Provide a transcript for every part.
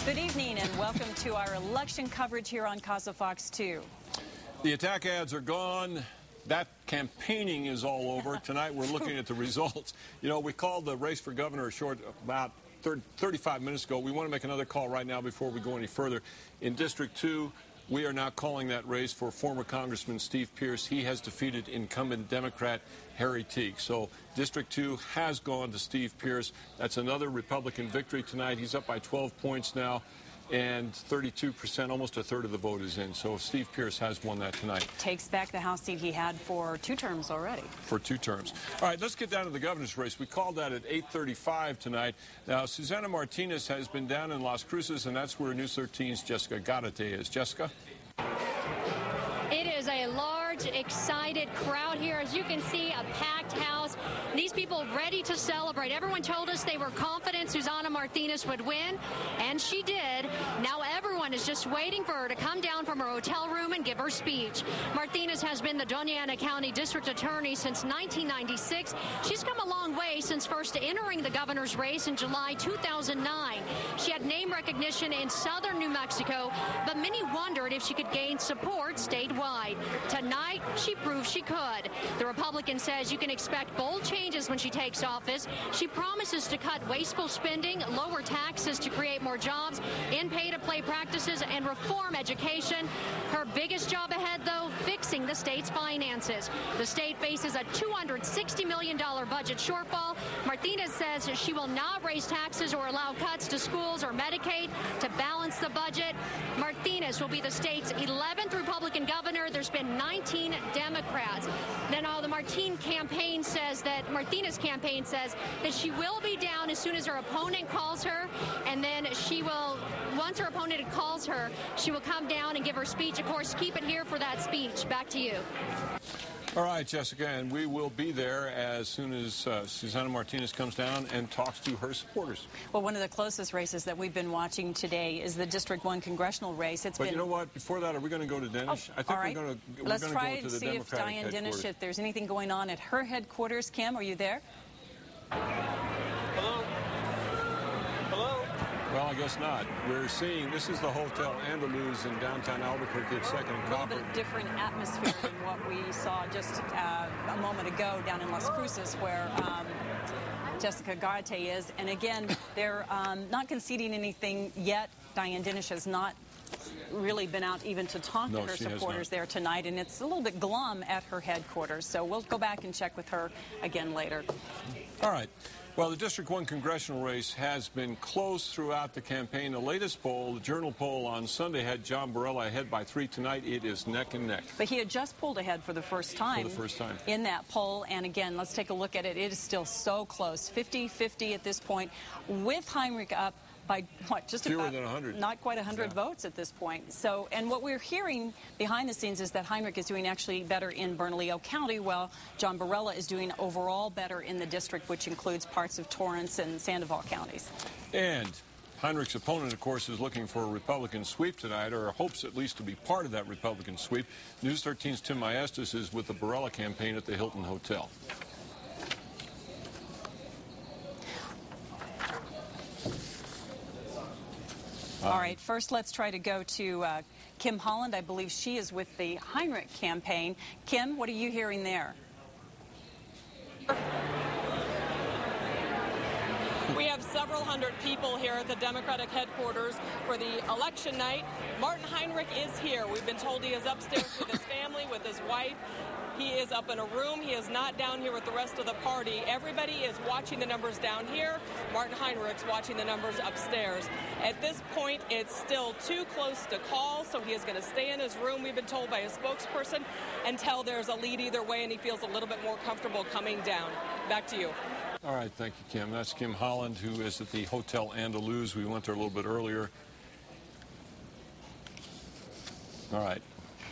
Good evening and welcome to our election coverage here on Casa Fox 2. The attack ads are gone. That campaigning is all over. Tonight we're looking at the results. You know, we called the race for governor short about 35 minutes ago. We want to make another call right now before we go any further. In District 2, we are now calling that race for former Congressman Steve Pearce. He has defeated incumbent Democrat Harry Teague. So District 2 has gone to Steve Pearce. That's another Republican victory tonight. He's up by 12 points now, and 32%, almost a third of the vote is in. So Steve Pearce has won that tonight. Takes back the House seat he had for 2 terms already. For 2 terms. All right, let's get down to the governor's race. We called that at 8:35 tonight. Now, Susana Martinez has been down in Las Cruces, and that's where News 13's Jessica Garate is. Jessica? It is a large, excited crowd here. As you can see, a packed house. These people ready to celebrate. Everyone told us they were confident Susana Martinez would win, and she did. Now everyone is just waiting for her to come down from her hotel room and give her speech. Martinez has been the Doña Ana County District Attorney since 1996. She's come a long way since first entering the governor's race in July 2009. She had name recognition in southern New Mexico, but many wondered if she could gain support statewide. Tonight, she proved she could. The Republican says you can expect bold changes when she takes office. She promises to cut wasteful spending, lower taxes to create more jobs, end pay-to-play practices, and reform education. Her biggest job ahead, though, fixing the state's finances. The state faces a $260 million budget shortfall. Martinez says she will not raise taxes or allow cuts to schools or Medicaid to balance the budget. Martinez will be the state's 11th Republican governor. There's been 19 Democrats. Then the Martinez campaign says that she will be down as soon as her opponent calls her, and then she will, once her opponent calls her, she will come down and give her speech. Of course, keep it here for that speech. Back to you. All right, Jessica, and we will be there as soon as Susana Martinez comes down and talks to her supporters. Well, one of the closest races that we've been watching today is the District 1 congressional race. But you know what? Before that, are we going to go to Dennis? I think we're going to go to the Democratic Let's try to see if Diane Dennis, if there's anything going on at her headquarters. Kim, are you there? Hello? Hello? Well, I guess not. We're seeing, this is the Hotel Andaluz in downtown Albuquerque at 2nd and Copper. A little bit different atmosphere than what we saw just a moment ago down in Las Cruces, where Jessica Garate is. And again, they're not conceding anything yet. Diane Dennis has not really been out even to talk to her supporters there tonight, and it's a little bit glum at her headquarters. So we'll go back and check with her again later. All right. Well, the District 1 congressional race has been close throughout the campaign. The latest poll, the Journal poll on Sunday, had John Barela ahead by 3. Tonight, it is neck and neck. But he had just pulled ahead for the first time. In that poll. And again, let's take a look at it. It is still so close. 50-50 at this point, with Heinrich up by what, just fewer about than 100. Not quite 100 votes at this point. So, and what we're hearing behind the scenes is that Heinrich is doing actually better in Bernalillo County, while John Barela is doing overall better in the district, which includes parts of Torrance and Sandoval counties. And Heinrich's opponent, of course, is looking for a Republican sweep tonight, or hopes at least to be part of that Republican sweep. News 13's Tim Maestas is with the Barela campaign at the Hilton Hotel. All right, first let's try to go to Kim Holland. I believe she is with the Heinrich campaign. Kim, what are you hearing there? We have several hundred people here at the Democratic headquarters for the election night. Martin Heinrich is here. We've been told he is upstairs with his family, with his wife. He is up in a room. He is not down here with the rest of the party. Everybody is watching the numbers down here. Martin Heinrich's watching the numbers upstairs. At this point, it's still too close to call, so he is going to stay in his room, we've been told by a spokesperson, until there's a lead either way and he feels a little bit more comfortable coming down. Back to you. All right, thank you, Kim. That's Kim Holland, who is at the Hotel Andaluz. We went there a little bit earlier. All right.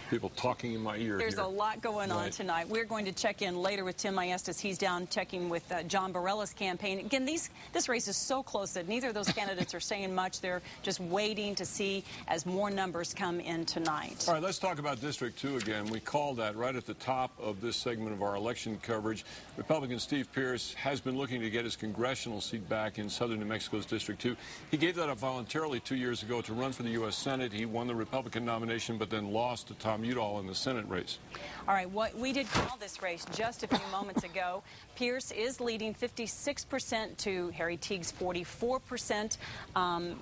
People talking in my ear. There's here. a lot going on tonight. We're going to check in later with Tim Maestas. He's down checking with John Barella's campaign. Again, this race is so close that neither of those candidates are saying much. They're just waiting to see as more numbers come in tonight. All right, let's talk about District 2 again. We called that right at the top of this segment of our election coverage. Republican Steve Pearce has been looking to get his congressional seat back in southern New Mexico's District 2. He gave that up voluntarily 2 years ago to run for the U.S. Senate. He won the Republican nomination, but then lost to Tom Udall in the Senate race. All right, we did call this race just a few moments ago. Pearce is leading 56% to Harry Teague's 44%.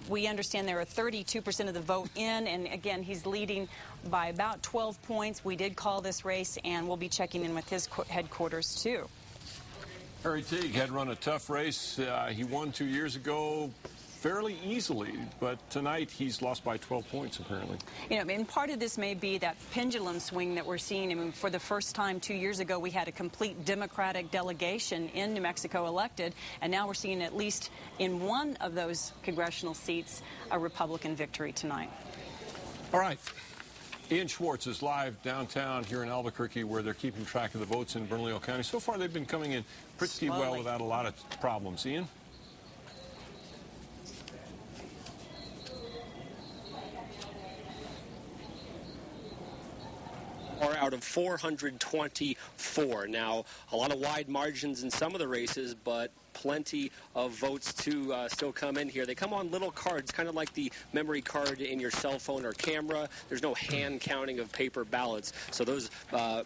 We understand there are 32% of the vote in, and again, he's leading by about 12 points. We did call this race, and we'll be checking in with his headquarters, too. Harry Teague had run a tough race. He won 2 years ago fairly easily, but tonight he's lost by 12 points, apparently. You know, and part of this may be that pendulum swing that we're seeing. I mean, for the first time 2 years ago, we had a complete Democratic delegation in New Mexico elected, and now we're seeing at least in one of those congressional seats a Republican victory tonight. All right. Ian Schwartz is live downtown here in Albuquerque, where they're keeping track of the votes in Bernalillo County. So far, they've been coming in pretty well without a lot of problems. Ian? Out of 424. Now, a lot of wide margins in some of the races, but plenty of votes to still come in here. They come on little cards, kind of like the memory card in your cell phone or camera. There's no hand counting of paper ballots. So those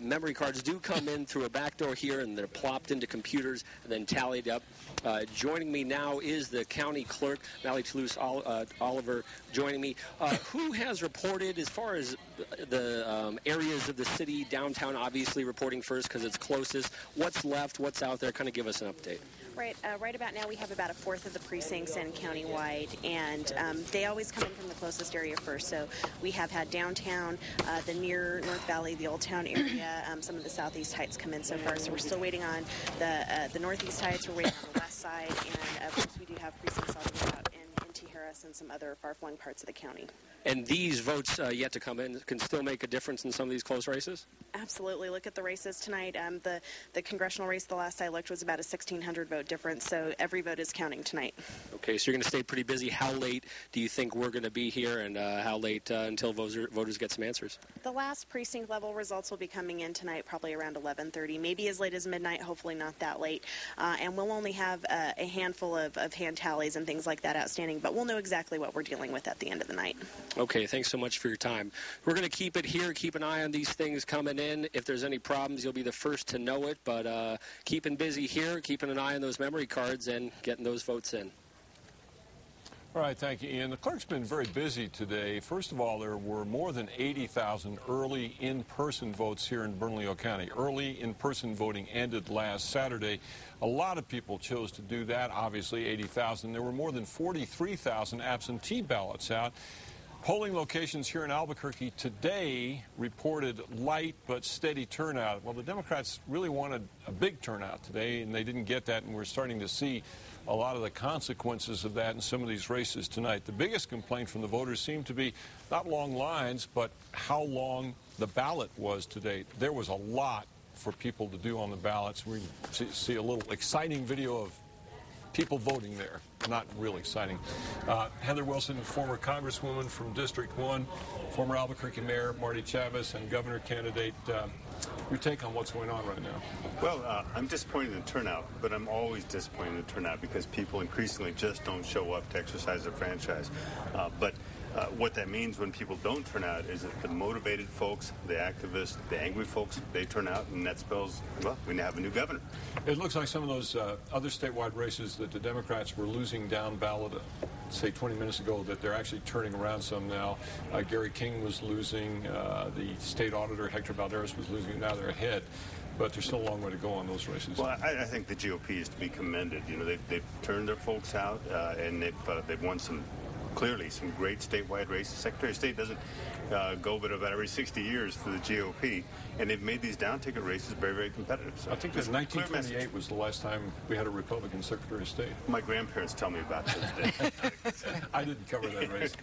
memory cards do come in through a back door here, and they're plopped into computers and then tallied up. Joining me now is the county clerk, Mally Toulouse Oliver, joining me. Who has reported as far as the areas of the city, downtown obviously reporting first because it's closest. What's left? What's out there? Kind of give us an update. Right about now we have about a fourth of the precincts in countywide, and they always come in from the closest area first. So we have had downtown, the near North Valley, the Old Town area, some of the Southeast Heights come in so far. So we're still waiting on the Northeast Heights. We're waiting on the West Side, and of course we do have precincts all the way out in Tijeras and some other far-flung parts of the county. And these votes yet to come in can still make a difference in some of these close races? Absolutely. Look at the races tonight. The congressional race, the last I looked, was about a 1,600 vote difference, so every vote is counting tonight. Okay, so you're going to stay pretty busy. How late do you think we're going to be here, and how late until voters get some answers? The last precinct level results will be coming in tonight, probably around 11:30, maybe as late as midnight, hopefully not that late. And we'll only have a handful of hand tallies and things like that outstanding, but we'll know exactly what we're dealing with at the end of the night. Okay, thanks so much for your time. We're going to keep it here, keep an eye on these things coming in. If there's any problems, you'll be the first to know it, but keeping busy here, keeping an eye on those memory cards and getting those votes in. All right, thank you, Ian. The clerk's been very busy today. First of all, there were more than 80,000 early in-person votes here in Bernalillo County. Early in-person voting ended last Saturday. A lot of people chose to do that, obviously 80,000. There were more than 43,000 absentee ballots out. Polling locations here in Albuquerque today reported light but steady turnout. Well, the Democrats really wanted a big turnout today, and they didn't get that, and we're starting to see a lot of the consequences of that in some of these races tonight. The biggest complaint from the voters seemed to be not long lines, but how long the ballot was today. There was a lot for people to do on the ballots. We see a little exciting video of people voting there. Not real exciting. Heather Wilson, former Congresswoman from District 1, former Albuquerque Mayor Marty Chavez, and Governor candidate. Your take on what's going on right now? Well, I'm disappointed in the turnout, but I'm always disappointed in the turnout because people increasingly just don't show up to exercise their franchise. What that means when people don't turn out is that the motivated folks, the activists, the angry folks, they turn out, and that spells, well, we now have a new governor. It looks like some of those other statewide races that the Democrats were losing down ballot, say 20 minutes ago, that they're actually turning around some now. Gary King was losing. The state auditor, Hector Valderas, was losing. Now they're ahead. But there's still a long way to go on those races. Well, I think the GOP is to be commended. You know, they've turned their folks out, and they've won clearly some great statewide races. Secretary of State doesn't go but about every 60 years for the GOP, and they've made these down-ticket races very, very competitive. So I think that 1928 was the last time we had a Republican Secretary of State. My grandparents tell me about those days. I didn't cover that race.